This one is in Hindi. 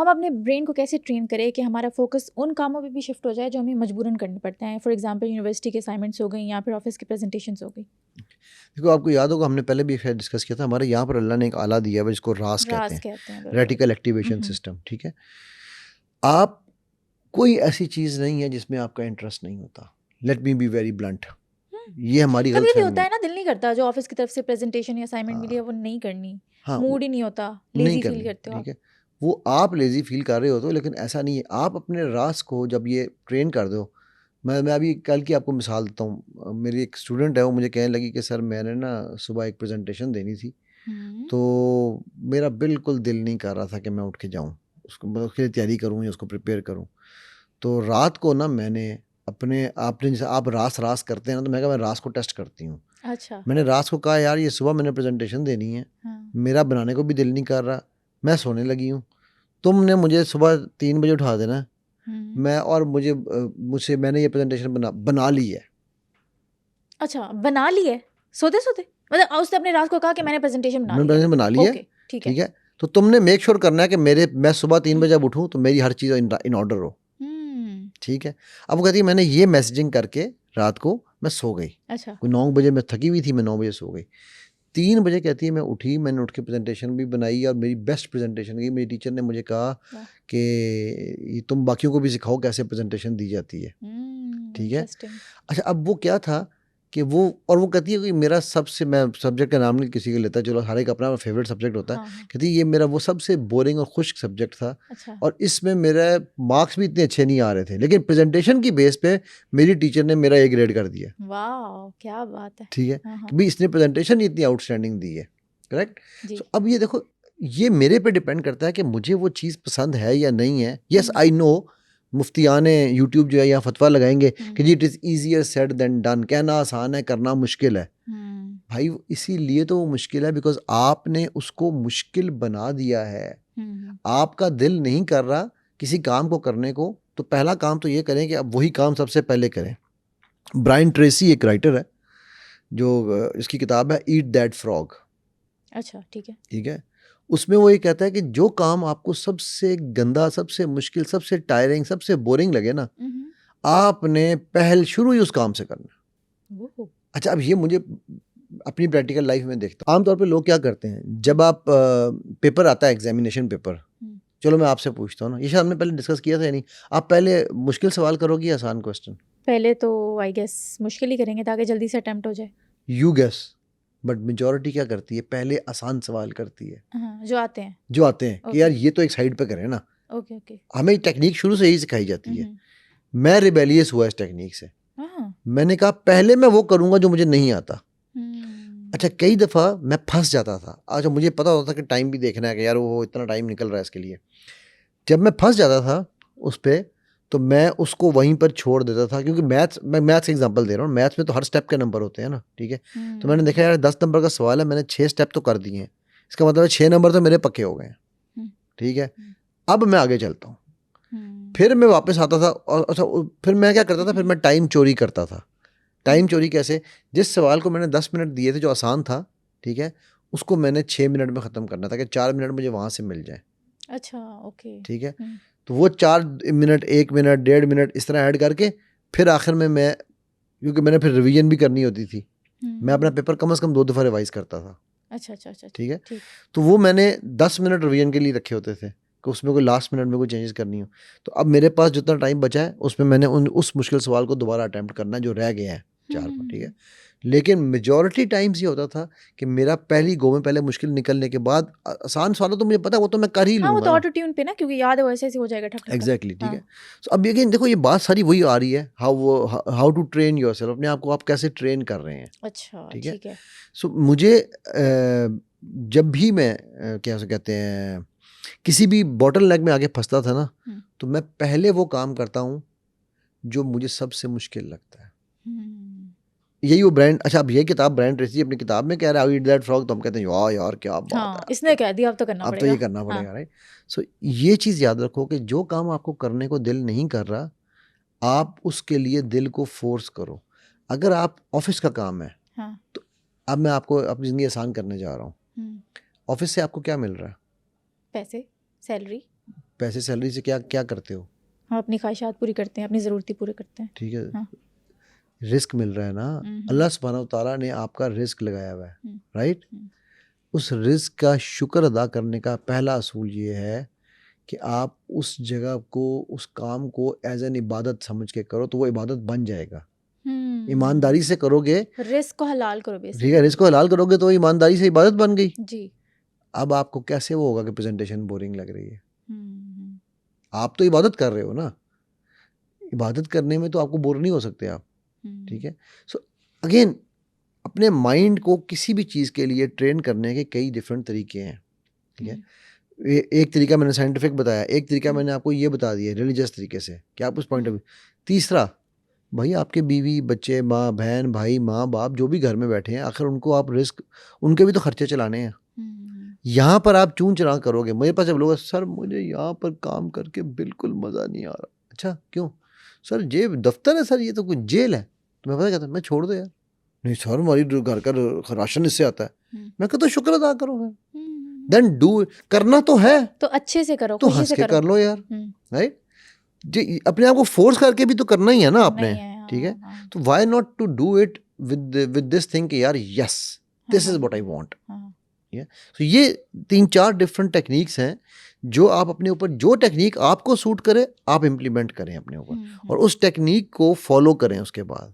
हम अपने ब्रेन को कैसे ट्रेन करें कि हमारा फोकस उन कामों पे भी शिफ्ट हो जाए जो हमें मजबूरन करने पड़ते हैं, फॉर एग्जांपल यूनिवर्सिटी के असाइनमेंट्स हो गई या फिर ऑफिस की प्रेजेंटेशंस हो गई। देखो, आपको याद होगा हमने पहले भी शायद डिस्कस किया था, हमारे यहाँ पर अल्लाह ने एक आला दिया है जिसको रास कहते रास हैं, कहते हैं, बिल्कुल। Reticle activation system. ठीक है, आप कोई ऐसी चीज़ नहीं है जिसमें आपका इंटरेस्ट नहीं होता। Let me be very blunt, ये हमारी कभी भी गलतफहमी होता है। है ना, दिल नहीं करता जो ऑफिस की तरफ से प्रेजेंटेशन या असाइनमेंट मिली है हाँ वो नहीं करनी, हाँ, मूड ही नहीं होता, नहीं लेजी फील करनी, करते हो ठीक आप। है। वो आप लेजी फील कर रहे हो तो, लेकिन ऐसा नहीं है। आप अपने रास को जब ये ट्रेन कर दो, मैं अभी कल की आपको मिसाल देता हूँ। मेरी एक स्टूडेंट है, वो मुझे कहने लगी कि सर मैंने ना सुबह एक प्रेजेंटेशन देनी थी, हम्म। तो मेरा बिल्कुल दिल नहीं कर रहा था कि मैं उठ के जाऊँ उसको, मैं उसके लिए तैयारी करूँ या उसको प्रिपेयर करूँ। तो रात को ना मैंने अपने, आपने जैसे आप रास रास करते हैं ना, तो मैं कहा मैं रास को टेस्ट करती हूँ। अच्छा। मैंने रास को कहा यार ये सुबह मैंने प्रेजेंटेशन देनी है, हाँ। मेरा बनाने को भी दिल नहीं कर रहा, मैं सोने लगी हूँ। तुमने मुझे सुबह 3 बजे उठा देना है, हम्म। मैं और मुझसे मैंने ये प्रेजेंटेशन बना ली है। अच्छा, बना ली है सोते सोते? मतलब उसने अपने रात को कहा कि मैंने प्रेजेंटेशन बना मैंने ली है। प्रेजेंटेशन बना ली है, ओके, ठीक है। ठीक है। तो तुमने मेक श्योर करना है कि मैं सुबह 3 बजे जब उठूँ तो मेरी हर चीज़ इन ऑर्डर हो, हम्म। ठीक है। अब वो कहती है मैंने ये मैसेजिंग करके रात को मैं सो गई। अच्छा। कोई 9 बजे मैं थकी हुई थी, मैं 9 बजे सो गई। 3 बजे कहती है मैं उठी, मैंने उठ के प्रेजेंटेशन भी बनाई और मेरी बेस्ट प्रेजेंटेशन की। मेरी टीचर ने मुझे कहा वाह। कि तुम बाकियों को भी सिखाओ कैसे प्रेजेंटेशन दी जाती है, ठीक है। इंटरेस्टिंग। अच्छा, अब वो क्या था कि वो कहती है कि मेरा सबसे, मैं सब्जेक्ट का नाम नहीं किसी का लेता, चलो हर एक अपना फेवरेट सब्जेक्ट होता है। हाँ हाँ। कहती है ये मेरा वो सबसे बोरिंग और खुश्क सब्जेक्ट था, अच्छा। और इसमें मेरे मार्क्स भी इतने अच्छे नहीं आ रहे थे, लेकिन प्रेजेंटेशन की बेस पे मेरी टीचर ने मेरा A ग्रेड कर दिया, वाह, क्या बात है। ठीक है। हाँ कि हाँ। भाई इसने प्रेजेंटेशन ही इतनी आउटस्टैंडिंग दी है, करेक्ट। जी। सो अब ये देखो, ये मेरे पे डिपेंड करता है कि मुझे वो चीज़ पसंद है या नहीं है। यस आई नो, मुफ्तियाने यूट्यूब जो है यहाँ फतवा लगाएंगे कि जी it is easier said than done, कहना आसान है करना मुश्किल है। भाई इसीलिए तो वो मुश्किल है बिकॉज आपने उसको मुश्किल बना दिया है। आपका दिल नहीं कर रहा किसी काम को करने को, तो पहला काम तो ये करें कि अब वही काम सबसे पहले करें। ब्रायन ट्रेसी एक राइटर है, जो इसकी किताब है ईट दैट फ्रॉग, अच्छा, ठीक है। ठीक है। उसमें वो ये कहता है कि जो काम आपको सबसे गंदा, सबसे मुश्किल, सबसे टायरिंग, सबसे बोरिंग लगे ना, आपने पहल शुरू ही उस काम से करना है। वो। अच्छा, अब ये मुझे अपनी प्रैक्टिकल लाइफ में देखता हूँ। आमतौर पे लोग क्या करते हैं, जब आप पेपर आता है, एग्जामिनेशन पेपर, चलो मैं आपसे पूछता हूँ ना, ये शायद हमने पहले डिस्कस किया था या नहीं, आप पहले मुश्किल सवाल करोगे या आसान क्वेश्चन? पहले तो आई गेस मुश्किल ही करेंगे ताकि जल्दी से अटेम्प्ट हो जाए। यू गेस, बट मेजोरिटी क्या करती है, पहले आसान सवाल करती है, हाँ, जो आते हैं। जो आते हैं कि ओके यार ये तो एक साइड पे करें ना। Okay okay. हमें टेक्निक शुरू से ही सिखाई जाती है। मैं रिबेलियस हुआ इस टेक्निक से। हाँ। मैंने कहा पहले मैं वो करूंगा जो मुझे नहीं आता। हम्म। अच्छा, कई दफ़ा मैं फंस जाता था। अच्छा, मुझे पता होता था कि टाइम भी देखना है कि यार वो इतना टाइम निकल रहा है इसके लिए। जब मैं फंस जाता था उस पे, तो मैं उसको वहीं पर छोड़ देता था, क्योंकि मैं मैथ्स का एग्जांपल दे रहा हूँ, मैथ्स में तो हर स्टेप के नंबर होते हैं ना, ठीक है। तो मैंने देखा यार 10 नंबर का सवाल है, मैंने 6 स्टेप तो कर दिए हैं, इसका मतलब है 6 नंबर तो मेरे पक्के हो गए हैं, ठीक है। अब मैं आगे चलता हूँ। फिर मैं वापस आता था और अच्छा, फिर मैं क्या करता था, फिर मैं टाइम चोरी करता था। टाइम चोरी कैसे? जिस सवाल को मैंने 10 मिनट दिए थे जो आसान था, ठीक है, उसको मैंने 6 मिनट में ख़त्म करना था कि 4 मिनट मुझे वहाँ से मिल जाए, अच्छा, ओके। ठीक है। तो वो 4 मिनट, 1 मिनट, 1.5 मिनट इस तरह ऐड करके फिर आखिर में मैं, क्योंकि मैंने फिर रिवीजन भी करनी होती थी, मैं अपना पेपर कम से कम 2 दफ़ा रिवाइज करता था, अच्छा अच्छा अच्छा। ठीक है। ठीक। तो वो मैंने 10 मिनट रिवीजन के लिए रखे होते थे कि उसमें कोई लास्ट मिनट में कोई चेंजेस करनी हो। तो अब मेरे पास जितना टाइम बचा है उसमें मैंने उस मुश्किल सवाल को दोबारा अटैम्प्ट करना है जो रह गया है 4 पर, ठीक है। लेकिन मेजॉरिटी टाइम्स ये होता था कि मेरा पहली गो में पहले मुश्किल निकलने के बाद आसान सवाल तो मुझे पता है वो तो मैं कर ही हाँ, वो लूँगा तो ना। ऑटो ट्यून पे ना, क्योंकि याद है वैसे ऐसे हो जाएगा ठक ठक ठक। एग्जैक्टली, ठीक है। हाँ। सो अब अगेन देखो, ये बात सारी वही आ रही है, हाउ टू ट्रेन योरसेल्फ, अपने आप को आप कैसे ट्रेन कर रहे हैं, अच्छा, ठीक है। ठीक है। सो मुझे जब भी मैं क्या से कहते हैं, किसी भी बॉटल नेक में आगे फंसता था ना, तो मैं पहले वो काम करता हूँ जो मुझे सबसे मुश्किल लगता है। यही वो ब्रांड, अच्छा, अब ये किताब ब्रायन ट्रेसी अपनी किताब में कह रहा है ईट दैट फ्रॉग, तो हम कहते हैं यार यार क्या बात है, हाँ, इसने कह दिया अब तो करना अब तो ये पड़ेगा। करना हाँ। पड़ेगा, राइट। सो ये चीज़ याद रखो कि जो काम आपको करने को दिल नहीं कर रहा, आप उसके लिए दिल को फोर्स करो। अगर आप ऑफिस का काम है, हाँ। तो अब मैं आपको अपनी ज़िंदगी आसान करने जा रहा हूँ। ऑफिस से आपको क्या मिल रहा है? पैसे, सैलरी। पैसे सैलरी से क्या क्या करते हो, हम अपनी ख्वाहिशात पूरी करते हैं, अपनी ज़रूरतें पूरी करते हैं। ठीक है, हाँ। रिस्क मिल रहा है ना, अल्लाह सुब्हानहू ताला ने आपका रिस्क लगाया हुआ है, राइट। उस रिस्क का शुक्र अदा करने का पहला असूल ये है कि आप उस जगह को, उस काम को एज एन इबादत समझ के करो, तो वो इबादत बन जाएगा। ईमानदारी से करोगे, रिस्क को हलाल करो ठीक बेसिकली। है, रिस्क को हलाल करोगे तो ईमानदारी से इबादत बन गई। जी। अब आपको कैसे वो होगा कि प्रेजेंटेशन बोरिंग लग रही है, आप तो इबादत कर रहे हो ना, इबादत करने में तो आपको बोर नहीं हो सकते आप, ठीक है। सो अगेन अपने माइंड को किसी भी चीज़ के लिए ट्रेन करने के कई डिफरेंट तरीके हैं, ठीक है। एक तरीका मैंने साइंटिफिक बताया, एक तरीका मैंने आपको ये बता दिया रिलीजियस तरीके से कि आप उस पॉइंट ऑफ व्यू। तीसरा, भाई आपके बीवी बच्चे, माँ बहन भाई, माँ बाप जो भी घर में बैठे हैं, आखिर उनको आप रिस्क, उनके भी तो खर्चे चलाने हैं। यहाँ पर आप चून चुना करोगे, मेरे पास जब लोग सर मुझे यहाँ पर काम करके बिल्कुल मज़ा नहीं आ रहा, अच्छा क्यों सर, ये दफ्तर है सर, ये तो कोई जेल है, तो मैं पता कहता मैं छोड़ दो यार, नहीं सर हमारी घर का राशन इससे आता है, मैं कहता शुक्र अदा करो फिर, देन डू, करना तो है तो अच्छे से करो, तो खुशी हंस से के करो। कर लो यार, राइट। अपने आप को फोर्स करके भी तो करना ही है ना आपने, ठीक है। तो why not to do it with this thing कि यार yes this is what I want, तो ये 3-4 डिफरेंट टेक्निक्स हैं जो आप अपने ऊपर, जो टेक्निक आपको सूट करे आप इम्प्लीमेंट करें अपने ऊपर, और उस टेक्निक को फॉलो करें उसके बाद।